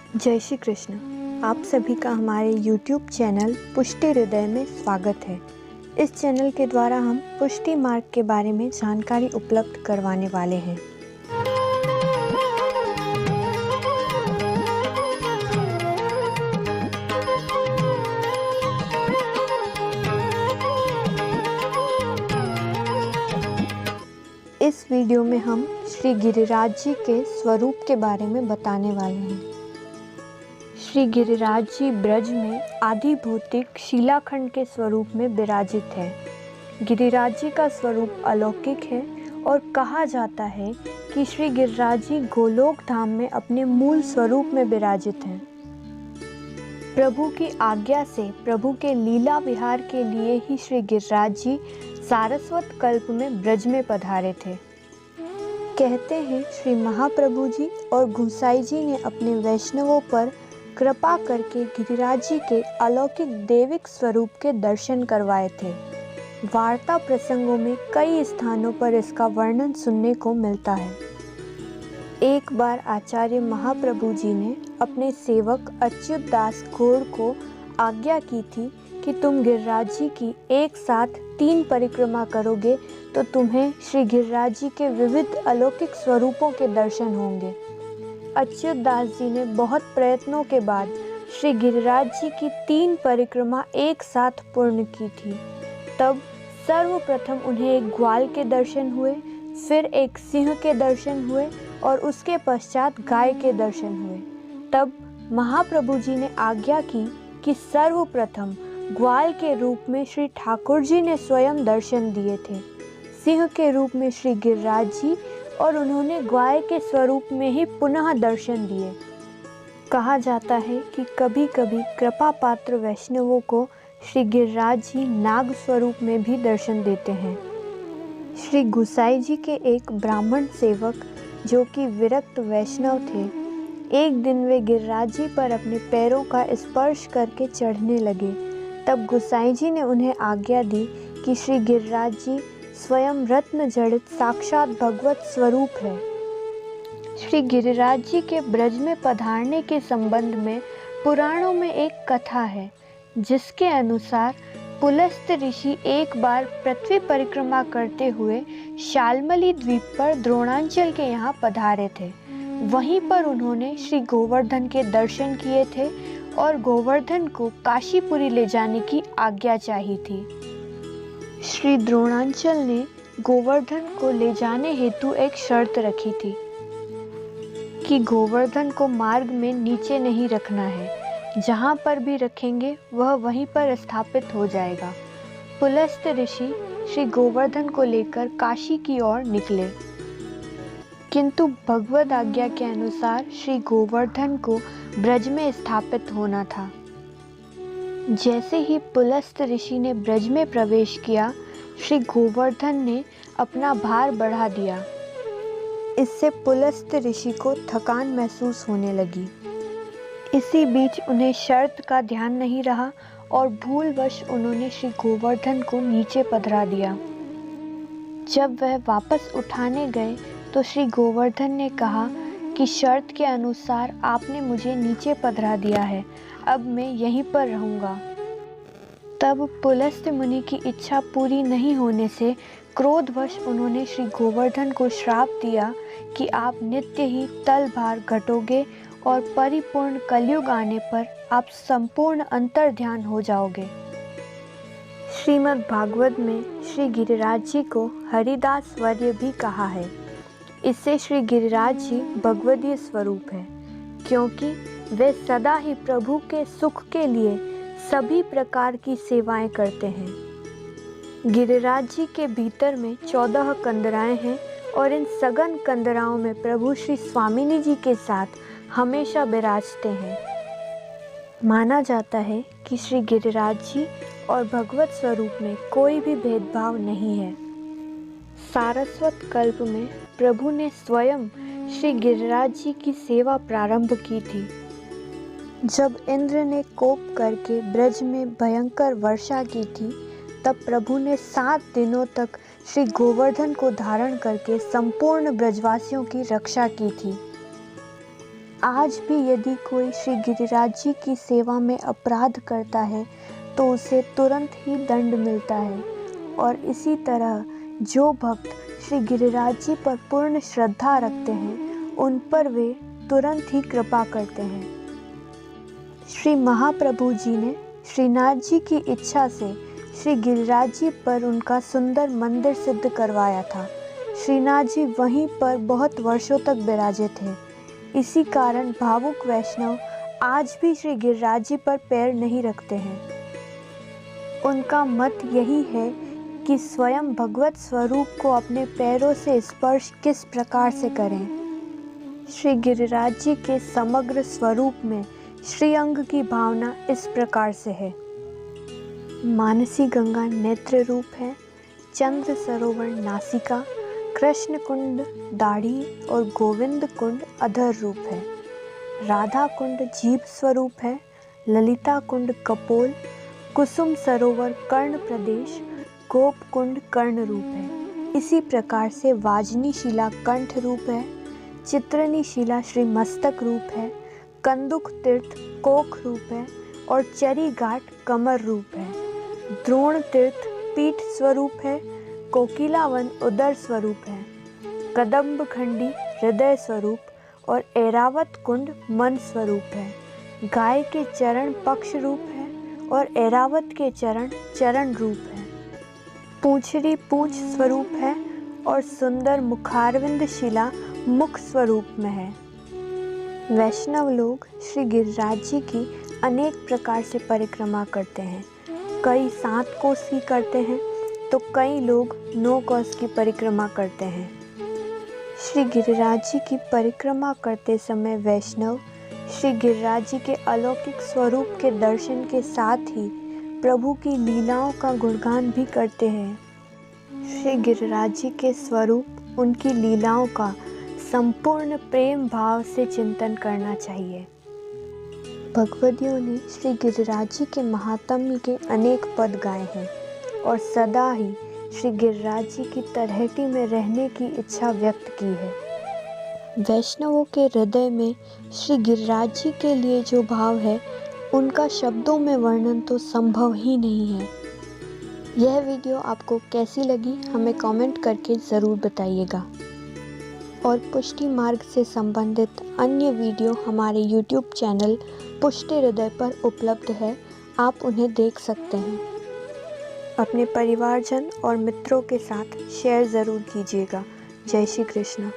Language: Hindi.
जय श्री कृष्ण। आप सभी का हमारे YouTube चैनल पुष्टि हृदय में स्वागत है। इस चैनल के द्वारा हम पुष्टि मार्ग के बारे में जानकारी उपलब्ध करवाने वाले हैं। इस वीडियो में हम श्री गिरिराज जी के स्वरूप के बारे में बताने वाले हैं। श्री गिरिराज जी ब्रज में आदि भौतिक शिलाखंड के स्वरूप में विराजित है। गिरिराज जी का स्वरूप अलौकिक है और कहा जाता है कि श्री गिरिराज जी गोलोक धाम में अपने मूल स्वरूप में विराजित हैं। प्रभु की आज्ञा से प्रभु के लीला विहार के लिए ही श्री गिरिराज जी सारस्वत कल्प में ब्रज में पधारे थे। कहते हैं श्री महाप्रभु जी और गोसाई जी ने अपने वैष्णवों पर कृपा करके गिरिराज जी के अलौकिक दैविक स्वरूप के दर्शन करवाए थे। वार्ता प्रसंगों में कई स्थानों पर इसका वर्णन सुनने को मिलता है। एक बार आचार्य महाप्रभु जी ने अपने सेवक अच्युत दास घोड़ को आज्ञा की थी कि तुम गिरिराज जी की एक साथ 3 परिक्रमा करोगे तो तुम्हें श्री गिरिराज जी के विविध अलौकिक स्वरूपों के दर्शन होंगे। अच्युत दास जी ने बहुत प्रयत्नों के बाद श्री गिरिराज जी की 3 परिक्रमा एक साथ पूर्ण की थी। तब सर्वप्रथम उन्हें एक ग्वाल के दर्शन हुए, फिर एक सिंह के दर्शन हुए और उसके पश्चात गाय के दर्शन हुए। तब महाप्रभु जी ने आज्ञा की कि सर्वप्रथम ग्वाल के रूप में श्री ठाकुर जी ने स्वयं दर्शन दिए थे, सिंह के रूप में श्री गिरिराज जी और उन्होंने गाय के स्वरूप में ही पुनः दर्शन दिए। कहा जाता है कि कभी कभी कृपा पात्र वैष्णवों को श्री गिरिराज जी नाग स्वरूप में भी दर्शन देते हैं। श्री गोसाई जी के एक ब्राह्मण सेवक जो कि विरक्त वैष्णव थे, एक दिन वे गिरिराज जी पर अपने पैरों का स्पर्श करके चढ़ने लगे। तब गोसाई जी ने उन्हें आज्ञा दी कि श्री गिरिराज जी स्वयं रत्न जड़ित साक्षात भगवत स्वरूप है। श्री गिरिराज जी के ब्रज में पधारने के संबंध में पुराणों में एक कथा है, जिसके अनुसार पुलस्त ऋषि एक बार पृथ्वी परिक्रमा करते हुए शाल्मली द्वीप पर द्रोणांचल के यहाँ पधारे थे। वहीं पर उन्होंने श्री गोवर्धन के दर्शन किए थे और गोवर्धन को काशीपुरी ले जाने की आज्ञा चाहिए थी। श्री द्रोणांचल ने गोवर्धन को ले जाने हेतु एक शर्त रखी थी कि गोवर्धन को मार्ग में नीचे नहीं रखना है, जहाँ पर भी रखेंगे वह वहीं पर स्थापित हो जाएगा। पुलस्त ऋषि श्री गोवर्धन को लेकर काशी की ओर निकले, किंतु भगवद आज्ञा के अनुसार श्री गोवर्धन को ब्रज में स्थापित होना था। जैसे ही पुलस्त ऋषि ने ब्रज में प्रवेश किया, श्री गोवर्धन ने अपना भार बढ़ा दिया। इससे पुलस्त ऋषि को थकान महसूस होने लगी। इसी बीच उन्हें शर्त का ध्यान नहीं रहा और भूलवश उन्होंने श्री गोवर्धन को नीचे पधरा दिया। जब वह वापस उठाने गए तो श्री गोवर्धन ने कहा कि शर्त के अनुसार आपने मुझे नीचे पधरा दिया है, अब मैं यहीं पर रहूँगा। तब पुलस्त मुनि की इच्छा पूरी नहीं होने से क्रोधवश उन्होंने श्री गोवर्धन को श्राप दिया कि आप नित्य ही तलभार घटोगे और परिपूर्ण कलयुग आने पर आप संपूर्ण अंतर्ध्यान हो जाओगे। श्रीमद् भागवत में श्री गिरिराज जी को हरिदास वर्य भी कहा है। इससे श्री गिरिराज जी भगवदीय स्वरूप है, क्योंकि वे सदा ही प्रभु के सुख के लिए सभी प्रकार की सेवाएं करते हैं। गिरिराज जी के भीतर में 14 कंदराएं हैं और इन सघन कंदराओं में प्रभु श्री स्वामिनी जी के साथ हमेशा विराजते हैं। माना जाता है कि श्री गिरिराज जी और भगवत स्वरूप में कोई भी भेदभाव नहीं है। सारस्वत कल्प में प्रभु ने स्वयं श्री गिरिराज जी की सेवा प्रारंभ की थी। जब इंद्र ने कोप करके ब्रज में भयंकर वर्षा की थी, तब प्रभु ने 7 दिनों तक श्री गोवर्धन को धारण करके संपूर्ण ब्रजवासियों की रक्षा की थी। आज भी यदि कोई श्री गिरिराज जी की सेवा में अपराध करता है तो उसे तुरंत ही दंड मिलता है, और इसी तरह जो भक्त श्री गिरिराज जी पर पूर्ण श्रद्धा रखते हैं उन पर वे तुरंत ही कृपा करते हैं। श्री महाप्रभु जी ने श्रीनाथ जी की इच्छा से श्री गिरिराज जी पर उनका सुंदर मंदिर सिद्ध करवाया था। श्रीनाथ जी वहीं पर बहुत वर्षों तक विराजे थे। इसी कारण भावुक वैष्णव आज भी श्री गिरिराज जी पर पैर नहीं रखते हैं। उनका मत यही है कि स्वयं भगवत स्वरूप को अपने पैरों से स्पर्श किस प्रकार से करें। श्री गिरिराज जी के समग्र स्वरूप में श्रीअंग की भावना इस प्रकार से है। मानसी गंगा नेत्र रूप है, चंद्र सरोवर नासिका, कृष्ण कुंड दाढ़ी और गोविंद कुंड अधर रूप है। राधा कुंड जीभ स्वरूप है, ललिता कुंड कपोल, कुसुम सरोवर कर्ण प्रदेश, गोप कुंड कर्ण रूप है। इसी प्रकार से वाजनी शिला कंठ रूप है, चित्रनी शिला श्री मस्तक रूप है, कंदुक तीर्थ कोख रूप है और चरी घाट कमर रूप है। द्रोण तीर्थ पीठ स्वरूप है, कोकिलावन उदर स्वरूप है, कदम्ब खंडी हृदय स्वरूप और ऐरावत कुंड मन स्वरूप है। गाय के चरण पक्ष रूप है और ऐरावत के चरण चरण रूप है। पूंछड़ी पूंछ स्वरूप है और सुंदर मुखारविंद शिला मुख स्वरूप में है। वैष्णव लोग श्री गिरिराज जी की अनेक प्रकार से परिक्रमा करते हैं। कई 7 कोस की करते हैं तो कई लोग 9 कोस की परिक्रमा करते हैं। श्री गिरिराज जी की परिक्रमा करते समय वैष्णव श्री गिरिराज जी के अलौकिक स्वरूप के दर्शन के साथ ही प्रभु की लीलाओं का गुणगान भी करते हैं। श्री गिरिराज जी के स्वरूप, उनकी लीलाओं का संपूर्ण प्रेम भाव से चिंतन करना चाहिए। भगवदियों ने श्री गिरिराज जी के महात्म्य के अनेक पद गाए हैं और सदा ही श्री गिरिराज जी की तलहटी में रहने की इच्छा व्यक्त की है। वैष्णवों के हृदय में श्री गिरिराज जी के लिए जो भाव है उनका शब्दों में वर्णन तो संभव ही नहीं है। यह वीडियो आपको कैसी लगी हमें कमेंट करके ज़रूर बताइएगा, और पुष्टि मार्ग से संबंधित अन्य वीडियो हमारे YouTube चैनल पुष्टि हृदय पर उपलब्ध है, आप उन्हें देख सकते हैं। अपने परिवारजन और मित्रों के साथ शेयर ज़रूर कीजिएगा। जय श्री कृष्ण।